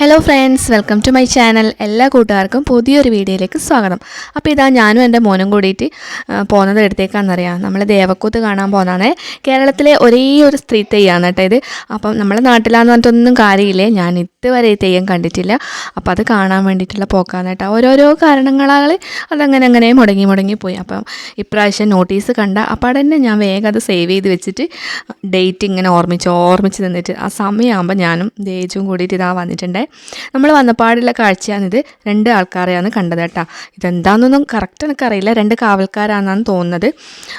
Hello friends, welcome to my channel. എല്ലാ കൂട്ടുകാർക്കും പുതിയൊരു വീഡിയോയിലേക്ക് സ്വാഗതം. അപ്പോൾ ഇതാ ഞാനും എൻ്റെ മോനും കൂടിയിട്ട് പോകുന്നത് എടുത്തേക്കാണെന്നറിയാം. നമ്മൾ ദേവക്കൂത്ത് കാണാൻ പോകുന്നതാണ്. കേരളത്തിലെ ഒരേ ഒരു സ്ത്രീ തെയ്യമാണ് കേട്ടോ ഇത്. അപ്പം നമ്മുടെ നാട്ടിലാന്ന് പറഞ്ഞിട്ടൊന്നും കാര്യമില്ലേ, ഞാൻ ഇതുവരെ തെയ്യം കണ്ടിട്ടില്ല. അപ്പോൾ അത് കാണാൻ വേണ്ടിയിട്ടുള്ള പോക്കാണ് കേട്ടോ. ഓരോരോ കാരണങ്ങളാൽ അതങ്ങനെ മുടങ്ങി പോയി. അപ്പം ഇപ്രാവശ്യം നോട്ടീസ് കണ്ട അപ്പോൾ തന്നെ ഞാൻ വേഗം അത് സേവ് ചെയ്ത് വെച്ചിട്ട് ഡേറ്റ് ഇങ്ങനെ ഓർമ്മിച്ച് നിന്നിട്ട് ആ സമയമാകുമ്പോൾ ഞാനും ദേജും കൂടിയിട്ട് ഇതാ വന്നിട്ടുണ്ട്. നമ്മൾ വന്നപാടുള്ള കാഴ്ചയാണിത്. 2 ആൾക്കാരെയാണ് കണ്ടത് കേട്ടോ. ഇതെന്താണെന്നൊന്നും കറക്റ്റ് എനിക്കറിയില്ല, 2 കാവൽക്കാരാണെന്നാണ് തോന്നുന്നത്.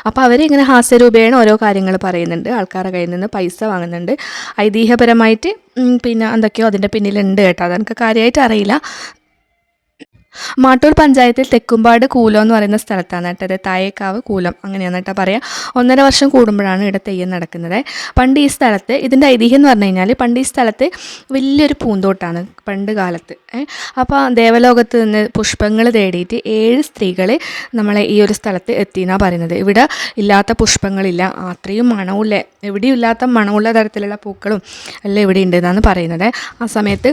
അപ്പോൾ അവരിങ്ങനെ ഹാസ്യരൂപേണ ഓരോ കാര്യങ്ങൾ പറയുന്നുണ്ട്, ആൾക്കാരുടെ കയ്യിൽ നിന്ന് പൈസ വാങ്ങുന്നുണ്ട്. ഐതിഹ്യപരമായിട്ട് പിന്നെ എന്തൊക്കെയോ അതിൻ്റെ പിന്നിലുണ്ട് കേട്ടോ. അതെനിക്ക് കാര്യമായിട്ട് അറിയില്ല. മാട്ടൂർ പഞ്ചായത്തിൽ തെക്കുംപാട് കൂലം എന്ന് പറയുന്ന സ്ഥലത്താണ് കേട്ടോ ഇത്. തായേക്കാവ് കൂലം അങ്ങനെയാണ് കേട്ടോ പറയുക. 1.5 വർഷം കൂടുമ്പോഴാണ് ഇവിടെ തെയ്യം നടക്കുന്നത്. പണ്ട് ഈ സ്ഥലത്ത്, ഇതിൻ്റെ ഐതിഹ്യം എന്ന് പറഞ്ഞു കഴിഞ്ഞാൽ, പണ്ട് ഈ സ്ഥലത്ത് വലിയൊരു പൂന്തോട്ടാണ് പണ്ട് കാലത്ത്. അപ്പോൾ ദേവലോകത്ത് നിന്ന് പുഷ്പങ്ങൾ തേടിയിട്ട് 7 സ്ത്രീകൾ നമ്മളെ ഈ ഒരു സ്ഥലത്ത് എത്തിയെന്നാണ് പറയുന്നത്. ഇവിടെ ഇല്ലാത്ത പുഷ്പങ്ങളില്ല, അത്രയും മണമുള്ള, എവിടെയും ഇല്ലാത്ത മണമുള്ള തരത്തിലുള്ള പൂക്കളും എല്ലാം ഇവിടെ ഉണ്ട് എന്നാണ് പറയുന്നത് ആ സമയത്ത്.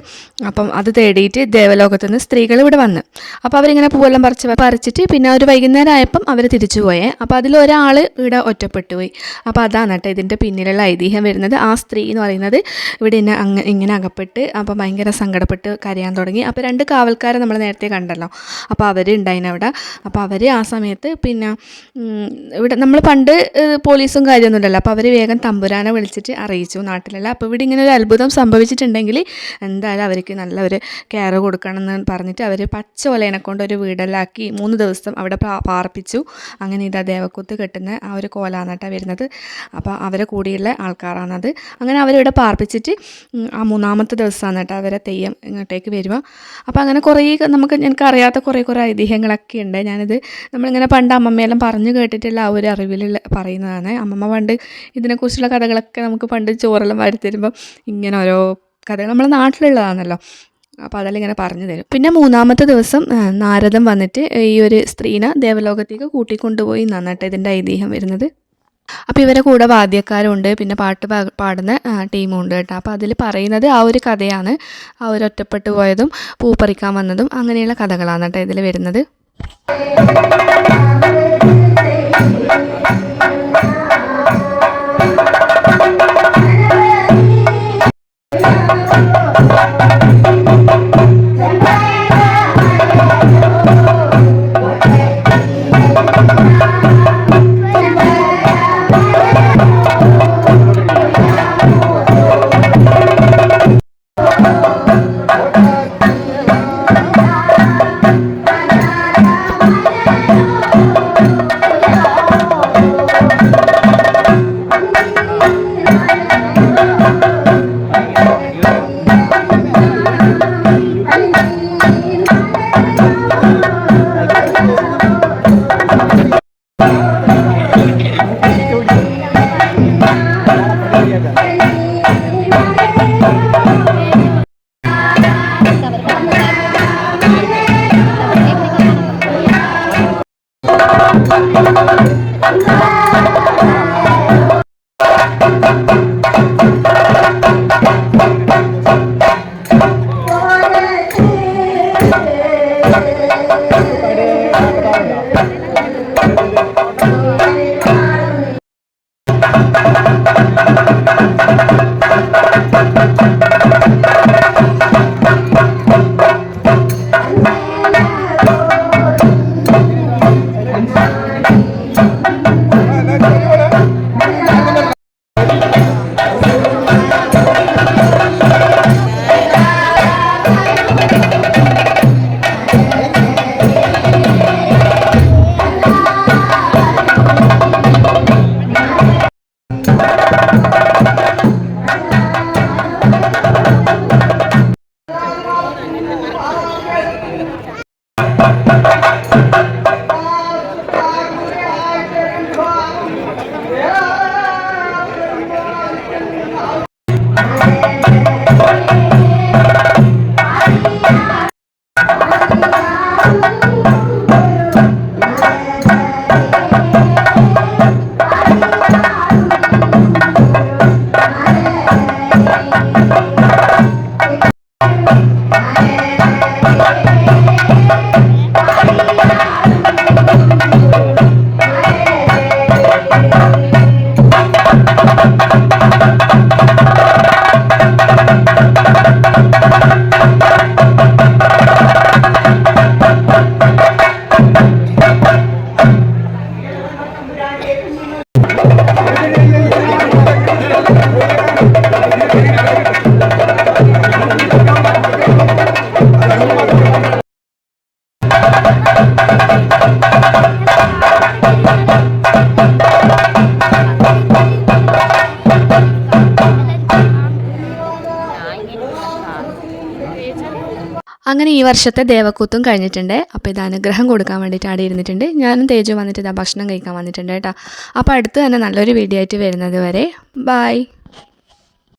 അപ്പം അത് തേടിയിട്ട് ദേവലോകത്ത് നിന്ന് സ്ത്രീകൾ ഇവിടെ വന്ന്, അപ്പോൾ അവരിങ്ങനെ പൂവെല്ലാം പറിച്ചിട്ട് പിന്നെ ഒരു വൈകുന്നേരം ആയപ്പം അവർ തിരിച്ചു പോയേ. അപ്പോൾ അതിലൊരാൾ ഇവിടെ ഒറ്റപ്പെട്ടു പോയി. അപ്പോൾ അതാണ് കേട്ടോ ഇതിൻ്റെ പിന്നിലുള്ള ഐതിഹ്യം വരുന്നത്. ആ സ്ത്രീ എന്ന് പറയുന്നത് ഇവിടെ ഇങ്ങനെ അകപ്പെട്ട് അപ്പോൾ ഭയങ്കര സങ്കടപ്പെട്ട് കരയാൻ തുടങ്ങി. അപ്പോൾ 2 കാവൽക്കാരെ നമ്മൾ നേരത്തെ കണ്ടല്ലോ, അപ്പോൾ അവർ ഉണ്ടായിന് അവിടെ. അപ്പോൾ അവർ ആ സമയത്ത് പിന്നെ ഇവിടെ നമ്മൾ പണ്ട് പോലീസും കാര്യമൊന്നുമില്ലല്ലോ, അപ്പോൾ അവർ വേഗം തമ്പുരാനെ വിളിച്ചിട്ട് അറിയിച്ചു നാട്ടിലുള്ള. അപ്പോൾ ഇവിടെ ഇങ്ങനെ ഒരു അത്ഭുതം സംഭവിച്ചിട്ടുണ്ടെങ്കിൽ എന്തായാലും അവർക്ക് നല്ല ഒരു കെയർ കൊടുക്കണം എന്ന് പറഞ്ഞിട്ട് അവർ പച്ചോലേനെ കൊണ്ട് ഒരു വീടെല്ലാക്കി 3 ദിവസം അവിടെ പാർപ്പിച്ചു. അങ്ങനെ ഇതാ ദേവക്കൂത്ത് കെട്ടുന്ന ആ ഒരു കോലാണ് കേട്ടോ വരുന്നത്. അപ്പോൾ അവരെ കൂടിയുള്ള ആൾക്കാരാണത്. അങ്ങനെ അവരിവിടെ പാർപ്പിച്ചിട്ട് ആ 3-ാമത്തെ ദിവസമാണ് കേട്ടോ അവരെ തെയ്യം ഇങ്ങോട്ടേക്ക് വരിക. അപ്പോൾ അങ്ങനെ എനിക്കറിയാത്ത കുറേ ഐതിഹ്യങ്ങളൊക്കെ ഉണ്ട്. ഞാനിത് നമ്മളിങ്ങനെ പണ്ട് അമ്മമ്മയെല്ലാം പറഞ്ഞു കേട്ടിട്ടുള്ള ആ ഒരു അറിവിൽ പറയുന്നതാണ്. അമ്മമ്മ പണ്ട് ഇതിനെക്കുറിച്ചുള്ള കഥകളൊക്കെ നമുക്ക് പണ്ട് ചോറെല്ലാം വരുത്തരുമ്പം ഇങ്ങനെ ഓരോ കഥകൾ നമ്മളെ നാട്ടിലുള്ളതാണല്ലോ, അപ്പോൾ അതെല്ലാം ഇങ്ങനെ പറഞ്ഞു തരും. പിന്നെ 3-ാമത്തെ ദിവസം നാരദൻ വന്നിട്ട് ഈ ഒരു സ്ത്രീനെ ദേവലോകത്തേക്ക് കൂട്ടിക്കൊണ്ടുപോയി എന്നാണ് കേട്ടോ ഇതിൻ്റെ ഐതിഹ്യം വരുന്നത്. അപ്പോൾ ഇവരെ കൂടെ വാദ്യക്കാരുണ്ട്, പിന്നെ പാട്ട് പാടുന്ന ടീമും ഉണ്ട് കേട്ടോ. അപ്പോൾ അതിൽ പറയുന്നത് ആ ഒരു കഥയാണ്. ആ ഒരു ഒറ്റപ്പെട്ടു പോയതും പൂ പറിക്കാൻ വന്നതും അങ്ങനെയുള്ള കഥകളാണ് കേട്ടോ ഇതിൽ വരുന്നത്. അങ്ങനെ ഈ വർഷത്തെ ദേവക്കൂത്തും കഴിഞ്ഞിട്ടുണ്ട്. അപ്പോൾ ഇത് അനുഗ്രഹം കൊടുക്കാൻ വേണ്ടിയിട്ട് അവിടെ ഇരുന്നിട്ടുണ്ട്. ഞാനും തേജു വന്നിട്ട് ഇതാ ഭക്ഷണം കഴിക്കാൻ വന്നിട്ടുണ്ട് കേട്ടോ. അപ്പോൾ അടുത്ത് തന്നെ നല്ലൊരു വീഡിയോ ആയിട്ട് വരുന്നത് വരെ ബൈ.